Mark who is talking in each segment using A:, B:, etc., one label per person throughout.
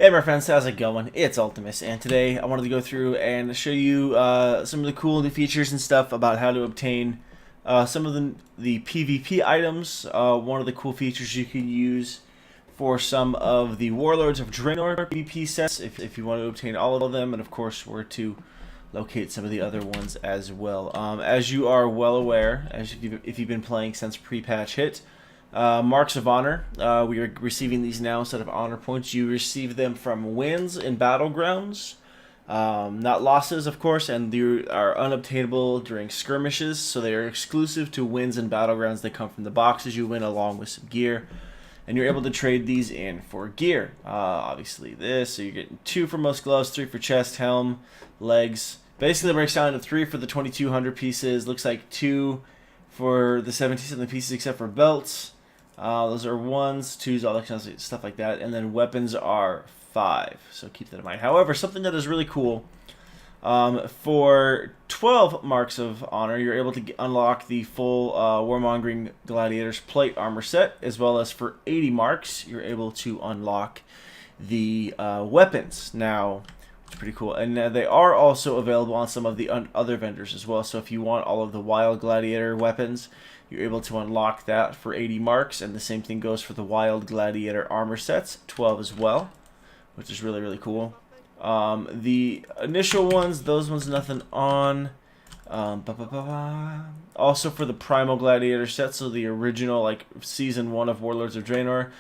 A: Hey my friends, how's it going? It's Ultimus, and today I wanted to go through and show you some of the cool new features and stuff about how to obtain some of the PvP items. One of the cool features you can use for some of the Warlords of Draenor PvP sets, if you want to obtain all of them, and of course where to locate some of the other ones as well. As you are well aware, if you've been playing since pre-patch hit, Marks of Honor, we are receiving these now instead of honor points. You receive them from wins in battlegrounds, not losses, of course, and they are unobtainable during skirmishes, so they are exclusive to wins in battlegrounds. They come from the boxes you win along with some gear, and you're able to trade these in for gear. Obviously this, so you're getting 2 for most gloves, 3 for chest, helm, legs. Basically it breaks down into 3 for the 2200 pieces, looks like 2 for the 17 pieces except for belts. Those are 1s, 2s, all that kind of stuff like that. And then weapons are 5. So keep that in mind. However, something that is really cool, for 12 Marks of Honor, you're able to unlock the full Warmongering Gladiator's Plate Armor set, as well as for 80 marks, you're able to unlock the weapons. Now, it's pretty cool. And they are also available on some of the other vendors as well. So if you want all of the Wild Gladiator weapons, you're able to unlock that for 80 marks, and the same thing goes for the Wild Gladiator armor sets, 12 as well, which is really, really cool. The initial ones, those ones nothing on. Also for the Primal Gladiator set, so the original, like, Season 1 of Warlords of Draenor,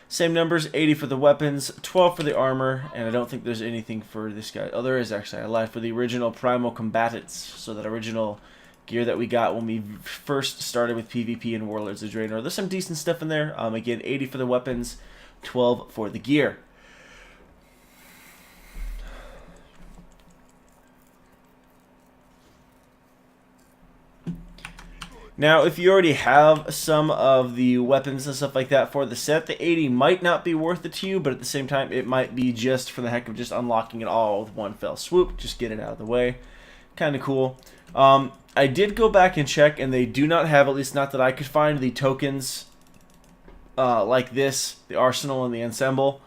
A: same numbers, 80 for the weapons, 12 for the armor, and I don't think there's anything for this guy. Oh, there is actually. I lied, for the original Primal Combatants, so that original gear that we got when we first started with PvP in Warlords of Draenor. There's some decent stuff in there. Again, 80 for the weapons, 12 for the gear. Now, if you already have some of the weapons and stuff like that for the set, the 80 might not be worth it to you, but at the same time, it might be just for the heck of just unlocking it all with one fell swoop. Just get it out of the way. Kind of cool. I did go back and check, and they do not have, at least not that I could find, the tokens like this, the Arsenal and the Ensemble.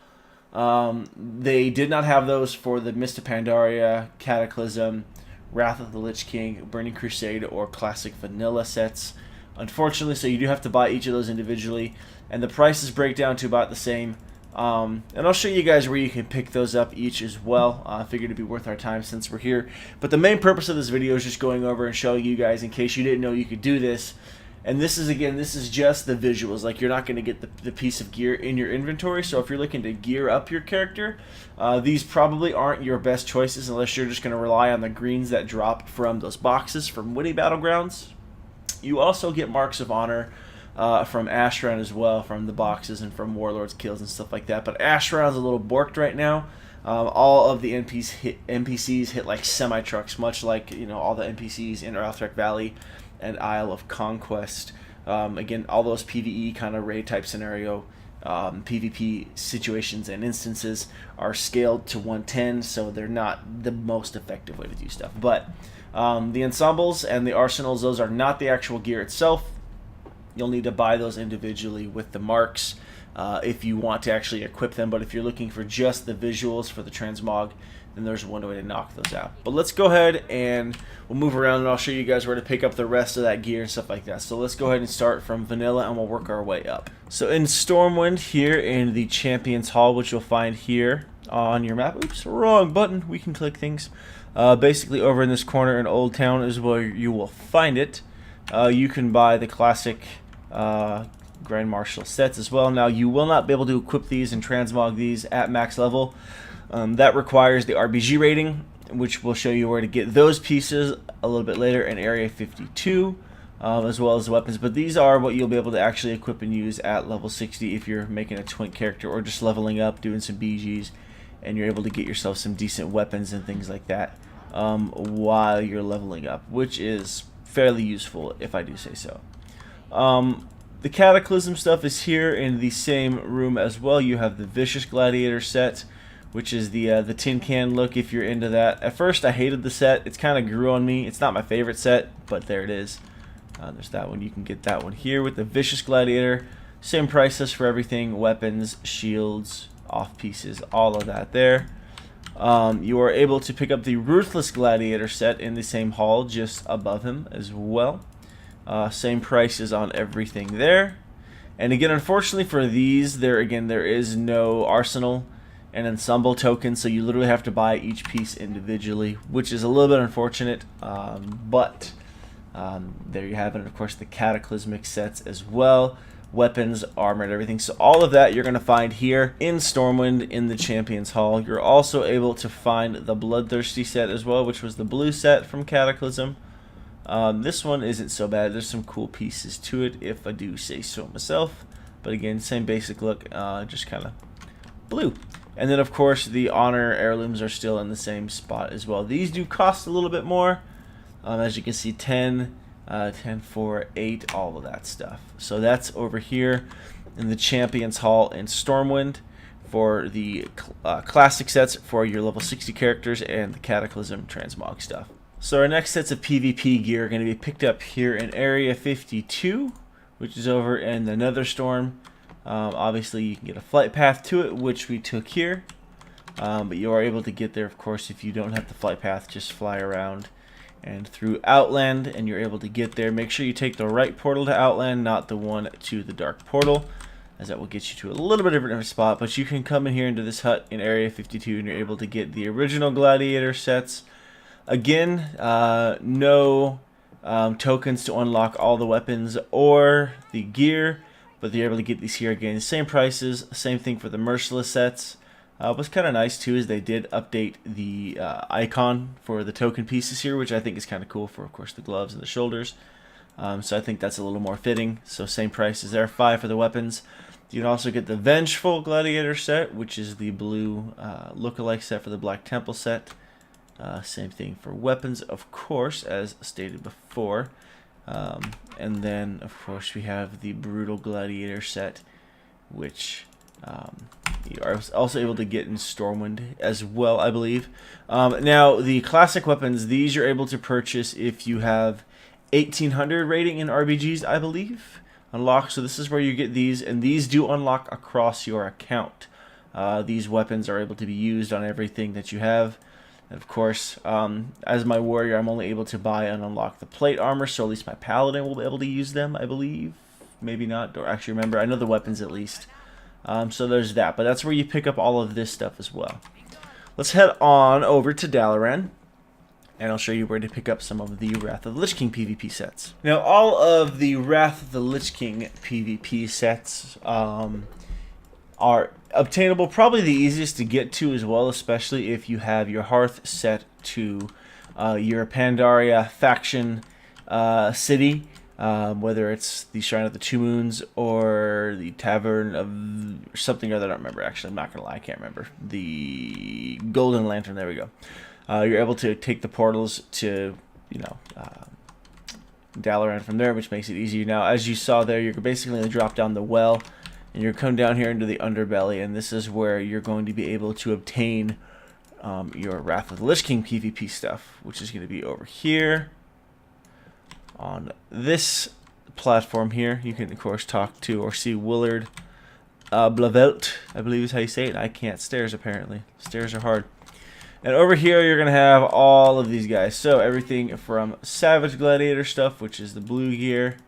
A: They did not have those for the Mist of Pandaria, Cataclysm, Wrath of the Lich King, Burning Crusade, or Classic Vanilla sets, unfortunately, so you do have to buy each of those individually, and the prices break down to about the same. And I'll show you guys where you can pick those up each as well. I figured it'd be worth our time since we're here. But the main purpose of this video is just going over and showing you guys, in case you didn't know you could do this. And this is, again, this is just the visuals. Like, you're not going to get the piece of gear in your inventory. So if you're looking to gear up your character, these probably aren't your best choices unless you're just going to rely on the greens that drop from those boxes from Woody Battlegrounds. You also get Marks of Honor from Ashran as well, from the boxes and from Warlord's kills and stuff like that. But Ashran's a little borked right now. All of the NPCs hit like semi-trucks, much like, you know, all the NPCs in Ultimuswow Valley and Isle of Conquest. Again, all those PvE kind of raid type scenario PvP situations and instances are scaled to 110, so they're not the most effective way to do stuff. But the ensembles and the arsenals, those are not the actual gear itself. You'll need to buy those individually with the marks if you want to actually equip them. But if you're looking for just the visuals for the Transmog, then there's one way to knock those out. But let's go ahead and we'll move around, and I'll show you guys where to pick up the rest of that gear and stuff like that. So let's go ahead and start from vanilla, and we'll work our way up. So in Stormwind, here in the Champions Hall, which you'll find here on your map. Oops, wrong button. We can click things. Basically over in this corner in Old Town is where you will find it. You can buy the classic Grand Marshal sets as well. Now, you will not be able to equip these and transmog these at max level. That requires the RBG rating, which will show you where to get those pieces a little bit later in Area 52, as well as the weapons. But these are what you'll be able to actually equip and use at level 60 if you're making a twink character or just leveling up, doing some BGs, and you're able to get yourself some decent weapons and things like that while you're leveling up, which is fairly useful, if I do say so. The Cataclysm stuff is here in the same room as well. You have the Vicious Gladiator set, which is the tin can look, if you're into that. At first, I hated the set. It's kind of grew on me. It's not my favorite set, but there it is. There's that one. You can get that one here with the Vicious Gladiator. Same prices for everything, weapons, shields, off pieces, all of that there. You are able to pick up the Ruthless Gladiator set in the same hall just above him as well. Same prices on everything there. And again, unfortunately for these, there is no arsenal and ensemble token, so you literally have to buy each piece individually, which is a little bit unfortunate, but there you have it. And of course the cataclysmic sets as well, weapons, armor, and everything. So all of that you're going to find here in Stormwind in the Champions Hall. You're also able to find the Bloodthirsty set as well, which was the blue set from Cataclysm. This one isn't so bad. There's some cool pieces to it, if I do say so myself. But again, same basic look, just kind of blue. And then, of course, the Honor Heirlooms are still in the same spot as well. These do cost a little bit more. As you can see, 10, 10, 4, 8, all of that stuff. So that's over here in the Champions Hall in Stormwind for the classic sets for your level 60 characters and the Cataclysm Transmog stuff. So our next sets of PvP gear are going to be picked up here in Area 52, which is over in the Netherstorm. Obviously, you can get a flight path to it, which we took here. But you are able to get there, of course, if you don't have the flight path, just fly around and through Outland, and you're able to get there. Make sure you take the right portal to Outland, not the one to the Dark Portal, as that will get you to a little bit of a different spot. But you can come in here into this hut in Area 52, and you're able to get the original Gladiator sets. Again, no tokens to unlock all the weapons or the gear, but you're able to get these here again. Same prices, same thing for the Merciless sets. What's kind of nice too is they did update the icon for the token pieces here, which I think is kind of cool for, of course, the gloves and the shoulders. So I think that's a little more fitting. So same prices there, 5 for the weapons. You can also get the Vengeful Gladiator set, which is the blue lookalike set for the Black Temple set. Same thing for weapons, of course, as stated before. And then, of course, we have the Brutal Gladiator set, which you are also able to get in Stormwind as well, I believe. Now, the classic weapons, these you're able to purchase if you have 1800 rating in RBGs, I believe, unlocked. So this is where you get these, and these do unlock across your account. These weapons are able to be used on everything that you have. And of course, as my warrior, I'm only able to buy and unlock the plate armor, so at least my paladin will be able to use them, I believe. Maybe not, or actually remember, I know the weapons at least. So there's that, but that's where you pick up all of this stuff as well. Let's head on over to Dalaran, and I'll show you where to pick up some of the Wrath of the Lich King PvP sets. Now, all of the Wrath of the Lich King PvP sets are obtainable, probably the easiest to get to as well, especially if you have your Hearth set to your Pandaria faction city, whether it's the Shrine of the Two Moons or the Tavern of something or other. I don't remember, actually. I'm not going to lie, I can't remember. The Golden Lantern, there we go. You're able to take the portals to, you know, Dalaran from there, which makes it easier. Now, as you saw there, you're basically going to drop down the well, and you're come down here into the underbelly, and this is where you're going to be able to obtain your Wrath of the Lich King PvP stuff, which is going to be over here on this platform here. You can, of course, talk to or see Willard Blavelt, I believe is how you say it. I can't stairs, apparently. Stairs are hard. And over here, you're going to have all of these guys. So everything from Savage Gladiator stuff, which is the blue gear,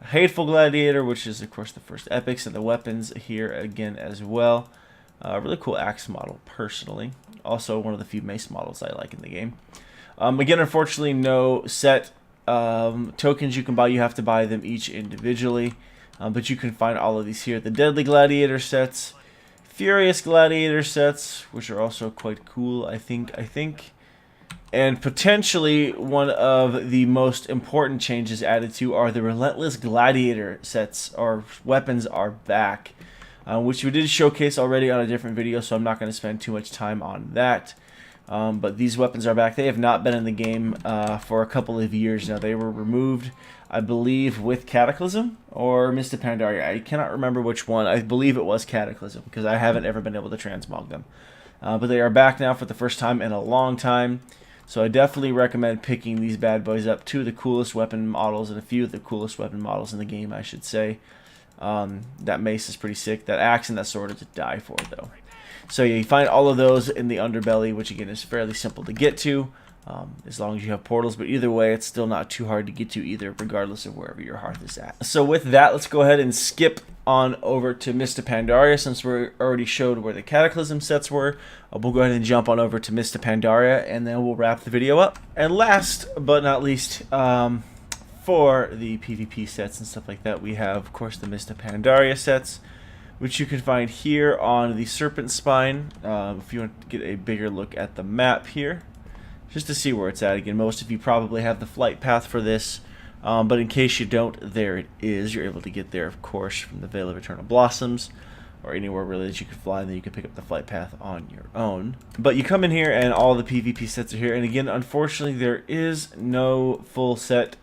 A: Hateful Gladiator, which is, of course, the first epics, and the weapons here again as well. Really cool axe model, personally. Also, one of the few mace models I like in the game. Again, unfortunately, no set tokens you can buy. You have to buy them each individually. But you can find all of these here. The Deadly Gladiator sets, Furious Gladiator sets, which are also quite cool, I think. And potentially one of the most important changes added to are the Relentless Gladiator sets, or weapons are back, which we did showcase already on a different video, so I'm not going to spend too much time on that. But these weapons are back. They have not been in the game for a couple of years now. They were removed, I believe, with Cataclysm or Mist of Pandaria. I cannot remember which one. I believe it was Cataclysm, because I haven't ever been able to transmog them. But they are back now for the first time in a long time. So I definitely recommend picking these bad boys up. Two of the coolest weapon models, and a few of the coolest weapon models in the game, I should say. That mace is pretty sick. That axe and that sword are to die for, though. So yeah, you find all of those in the underbelly, which again is fairly simple to get to, as long as you have portals. But either way, it's still not too hard to get to either, regardless of wherever your hearth is at. So with that, let's go ahead and skip on over to Mista Pandaria, since we already showed where the Cataclysm sets were. We'll go ahead and jump on over to Mista Pandaria, and then we'll wrap the video up. And last but not least, for the PvP sets and stuff like that, we have, of course, the Mista Pandaria sets, which you can find here on the Serpent Spine. If you want to get a bigger look at the map here, just to see where it's at. Again, most of you probably have the flight path for this, but in case you don't, there it is. You're able to get there, of course, from the Veil of Eternal Blossoms, or anywhere really that you could fly, and then you can pick up the flight path on your own. But you come in here, and all the PvP sets are here. And again, unfortunately, there is no full set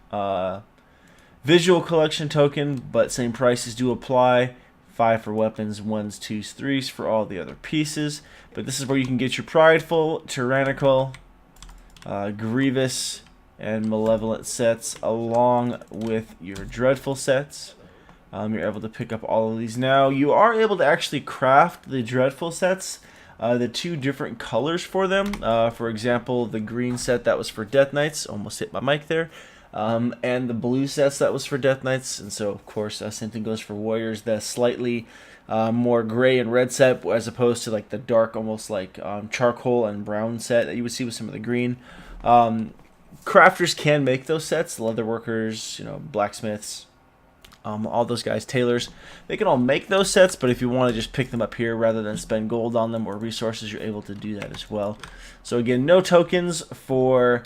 A: visual collection token, but same prices do apply. 5 for weapons, 1s, 2s, 3s for all the other pieces. But this is where you can get your Prideful, Tyrannical, Grievous, and Malevolent sets, along with your Dreadful sets. You're able to pick up all of these now. You are able to actually craft the Dreadful sets, the 2 different colors for them. For example, the green set that was for Death Knights, almost hit my mic there. And the blue sets that was for Death Knights, and so of course same thing goes for Warriors. The slightly more gray and red set, as opposed to like the dark, almost like charcoal and brown set that you would see with some of the green. Crafters can make those sets. Leatherworkers, blacksmiths, all those guys, tailors, they can all make those sets. But if you want to just pick them up here rather than spend gold on them or resources, you're able to do that as well. So again, no tokens for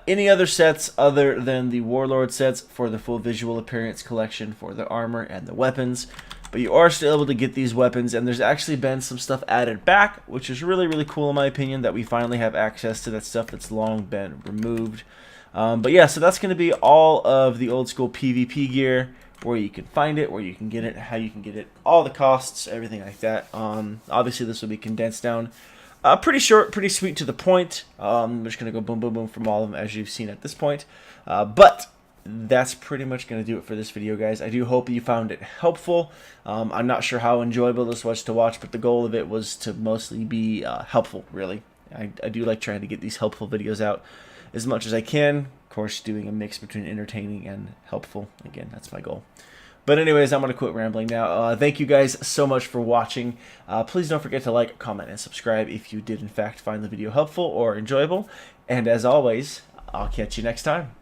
A: any other sets other than the Warlord sets for the full visual appearance collection for the armor and the weapons. But you are still able to get these weapons, and there's actually been some stuff added back, which is really, really cool in my opinion, that we finally have access to that stuff that's long been removed. But yeah, so that's going to be all of the old school PvP gear, where you can find it, where you can get it, how you can get it, all the costs, everything like that. Obviously, this will be condensed down. Pretty short, pretty sweet to the point. I'm just going to go boom, boom, boom from all of them, as you've seen at this point. But that's pretty much going to do it for this video, guys. I do hope you found it helpful. I'm not sure how enjoyable this was to watch, but the goal of it was to mostly be helpful, really. I do like trying to get these helpful videos out as much as I can. Of course, doing a mix between entertaining and helpful. Again, that's my goal. But anyways, I'm going to quit rambling now. Thank you guys so much for watching. Please don't forget to like, comment, and subscribe if you did in fact find the video helpful or enjoyable. And as always, I'll catch you next time.